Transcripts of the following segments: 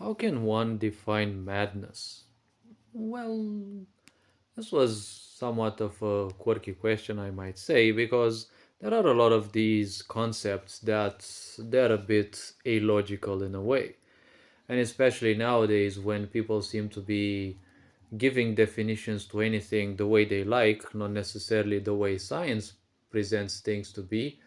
How can one define madness? Well, this was somewhat of a quirky question, I might say, because there are a lot of these concepts that they're a bit illogical in a way. And especially nowadays when people seem to be giving definitions to anything the way they like, not necessarily the way science presents things to be.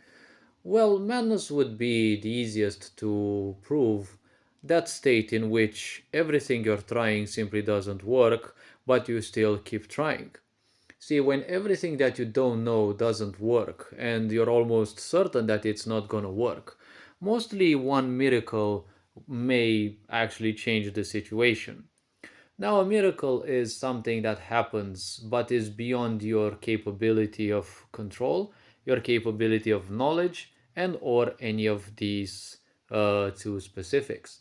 Well, madness would be the easiest to prove, that state in which everything you're trying simply doesn't work, but you still keep trying. See, when everything that you don't know doesn't work and you're almost certain that it's not gonna work, mostly one miracle may actually change the situation. Now, a miracle is something that happens but is beyond your capability of control, your capability of knowledge, and or any of these two specifics.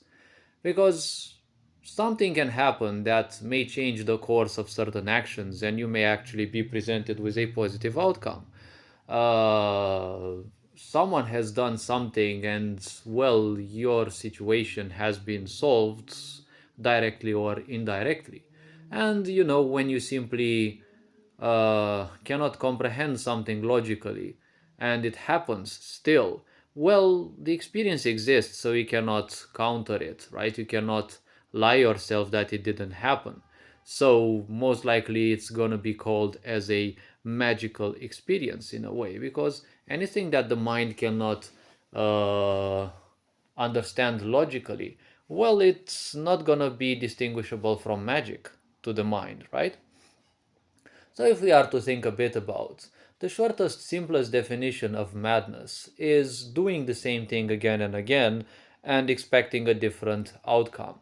Because something can happen that may change the course of certain actions, and you may actually be presented with a positive outcome. Uh, Someone has done something, and well, your situation has been solved directly or indirectly. And when you simply cannot comprehend something logically and it happens still, well, the experience exists, so you cannot counter it, right? You cannot lie yourself that it didn't happen. So most likely it's going to be called as a magical experience in a way, because anything that the mind cannot uh, understand logically, well, it's not going to be distinguishable from magic to the mind, right? So, if we are to think a bit about the shortest, simplest definition of madness is doing the same thing again and again and expecting a different outcome.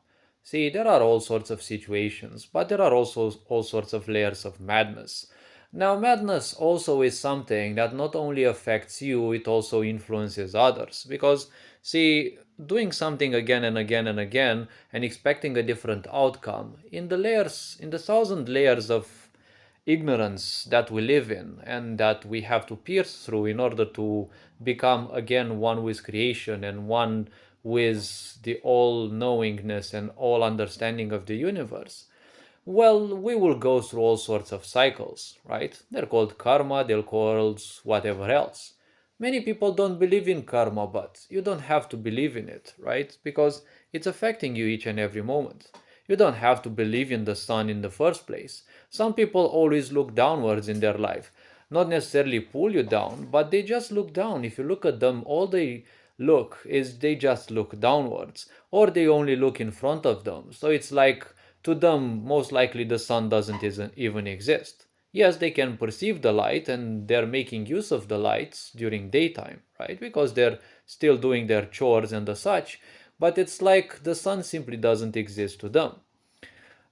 See, there are all sorts of situations, but there are also all sorts of layers of madness. Now, madness also is something that not only affects you, it also influences others. Because, see, doing something again and again and again and expecting a different outcome, in the thousand layers of ignorance that we live in and that we have to pierce through in order to become again one with creation and one with the all knowingness and all understanding of the universe. Well, we will go through all sorts of cycles, right? They're called karma, they're called whatever else. Many people don't believe in karma, but you don't have to believe in it, right? Because it's affecting you each and every moment. You don't have to believe in the sun in the first place. Some people always look downwards in their life. Not necessarily pull you down, but they just look down. If you look at them, all they look is they just look downwards, or they only look in front of them. So it's like to them, most likely the sun doesn't even exist. Yes, they can perceive the light and they're making use of the lights during daytime, right? Because they're still doing their chores and the such, but it's like the sun simply doesn't exist to them.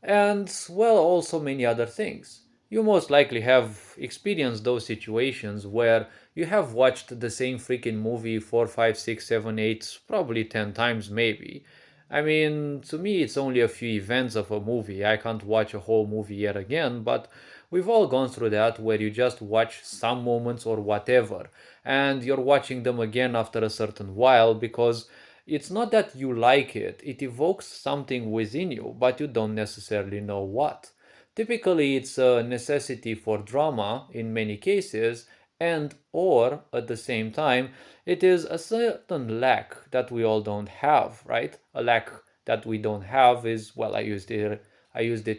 And well, also many other things. You most likely have experienced those situations where you have watched the same freaking movie 4, 5, 6, 7, 8, probably 10 times maybe. I mean, to me, it's only a few events of a movie. I can't watch a whole movie yet again, but we've all gone through that where you just watch some moments or whatever, and you're watching them again after a certain while because it's not that you like it, it evokes something within you, but you don't necessarily know what. Typically, it's a necessity for drama in many cases, and or at the same time, it is a certain lack that we all don't have, right? A lack that we don't have is, well, I used it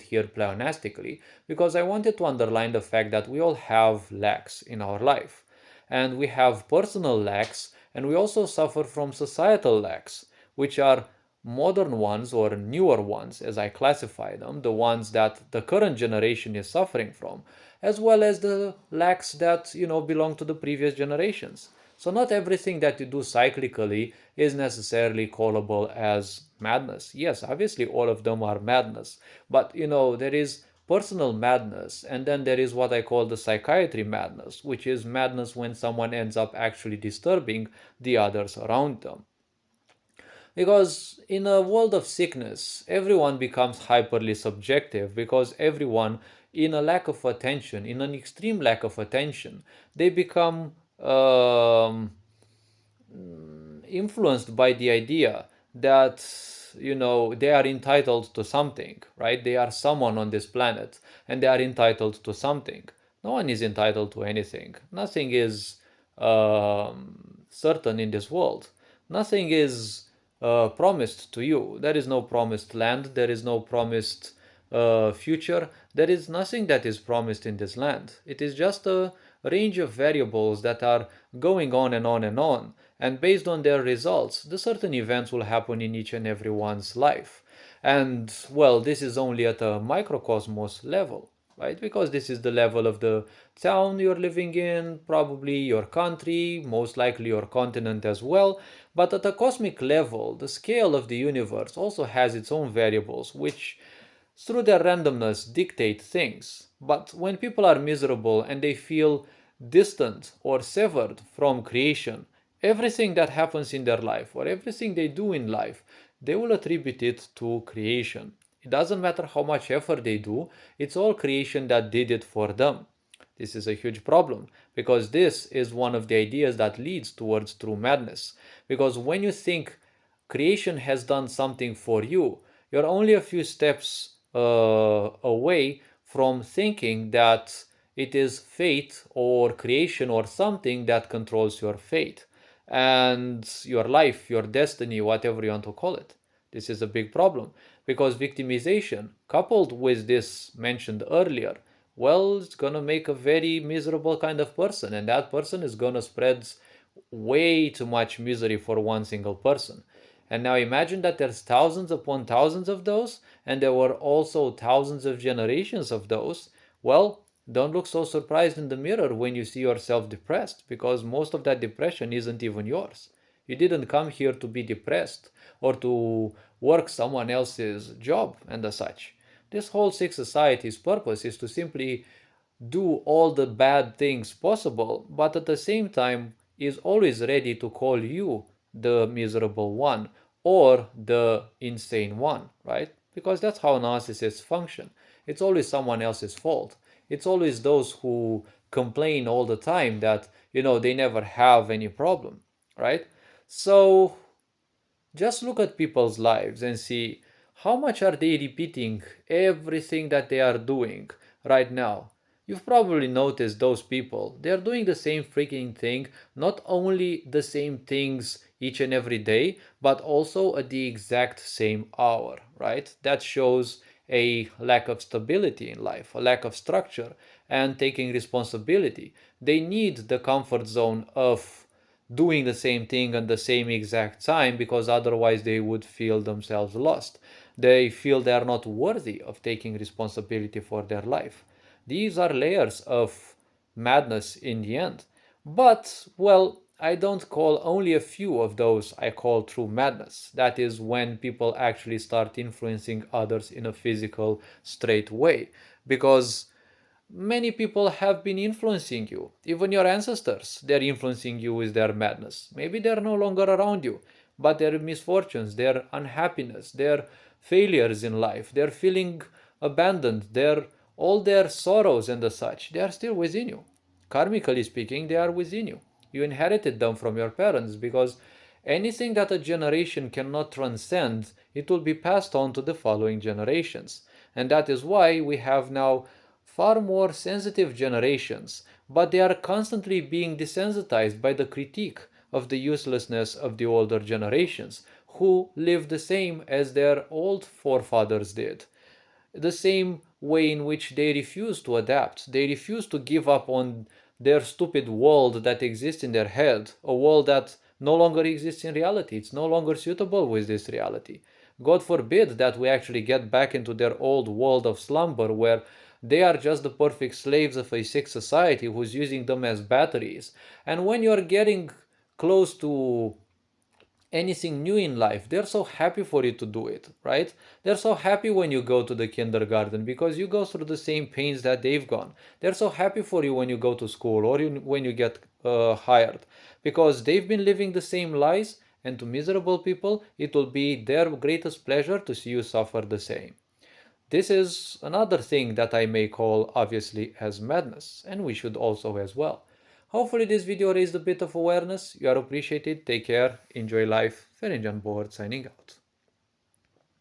here pleonastically because I wanted to underline the fact that we all have lacks in our life. And we have personal lacks, and we also suffer from societal lacks, which are modern ones or newer ones, as I classify them, the ones that the current generation is suffering from, as well as the lacks that, belong to the previous generations. So not everything that you do cyclically is necessarily callable as madness. Yes, obviously all of them are madness, but there is personal madness, and then there is what I call the psychiatry madness, which is madness when someone ends up actually disturbing the others around them. Because in a world of sickness, everyone becomes hyperly subjective because everyone, in a lack of attention, in an extreme lack of attention, they become influenced by the idea that they are entitled to something, right? They are someone on this planet and they are entitled to something. No one is entitled to anything. Nothing is certain in this world. Nothing is promised to you. There is no promised land. There is no promised future. There is nothing that is promised in this land. It is just a range of variables that are going on and on and on. And based on their results, the certain events will happen in each and everyone's life. And well, this is only at a microcosmos level, right? Because this is the level of the town you're living in, probably your country, most likely your continent as well. But at a cosmic level, the scale of the universe also has its own variables, which through their randomness dictate things. But when people are miserable and they feel distant or severed from creation, everything that happens in their life or everything they do in life, they will attribute it to creation. It doesn't matter how much effort they do, it's all creation that did it for them. This is a huge problem because this is one of the ideas that leads towards true madness. Because when you think creation has done something for you, you're only a few steps away from thinking that it is fate or creation or something that controls your fate and your life, your destiny, whatever you want to call it. This is a big problem because victimization, coupled with this mentioned earlier, well, it's gonna make a very miserable kind of person, and that person is gonna spread way too much misery for one single person. And now imagine that there's thousands upon thousands of those, and there were also thousands of generations of those. Well, don't look so surprised in the mirror when you see yourself depressed, because most of that depression isn't even yours. You didn't come here to be depressed or to work someone else's job and as such. This whole sick society's purpose is to simply do all the bad things possible, but at the same time is always ready to call you the miserable one or the insane one, right? Because that's how narcissists function. It's always someone else's fault. It's always those who complain all the time that, they never have any problem, right? So just look at people's lives and see how much are they repeating everything that they are doing right now. You've probably noticed those people. They're doing the same freaking thing, not only the same things each and every day, but also at the exact same hour, right? That shows a lack of stability in life, a lack of structure, and taking responsibility. They need the comfort zone of doing the same thing at the same exact time because otherwise they would feel themselves lost. They feel they are not worthy of taking responsibility for their life. These are layers of madness in the end. But, well, I don't call only a few of those I call true madness. That is when people actually start influencing others in a physical, straight way. Because many people have been influencing you. Even your ancestors, they're influencing you with their madness. Maybe they're no longer around you, but their misfortunes, their unhappiness, their failures in life, their feeling abandoned, their all their sorrows and the such, they are still within you. Karmically speaking, they are within you. You inherited them from your parents because anything that a generation cannot transcend, it will be passed on to the following generations. And that is why we have now far more sensitive generations, but they are constantly being desensitized by the critique of the uselessness of the older generations, who live the same as their old forefathers did. The same way in which they refuse to adapt, they refuse to give up on their stupid world that exists in their head, a world that no longer exists in reality. It's no longer suitable with this reality. God forbid that we actually get back into their old world of slumber where they are just the perfect slaves of a sick society who's using them as batteries. And when you're getting close to anything new in life, they're so happy for you to do it, right? They're so happy when you go to the kindergarten because you go through the same pains that they've gone. They're so happy for you when you go to school or when you get hired because they've been living the same lives, and to miserable people, it will be their greatest pleasure to see you suffer the same. This is another thing that I may call obviously as madness, and we should also as well. Hopefully this video raised a bit of awareness. You are appreciated. Take care. Enjoy life. Ferenc Board signing out.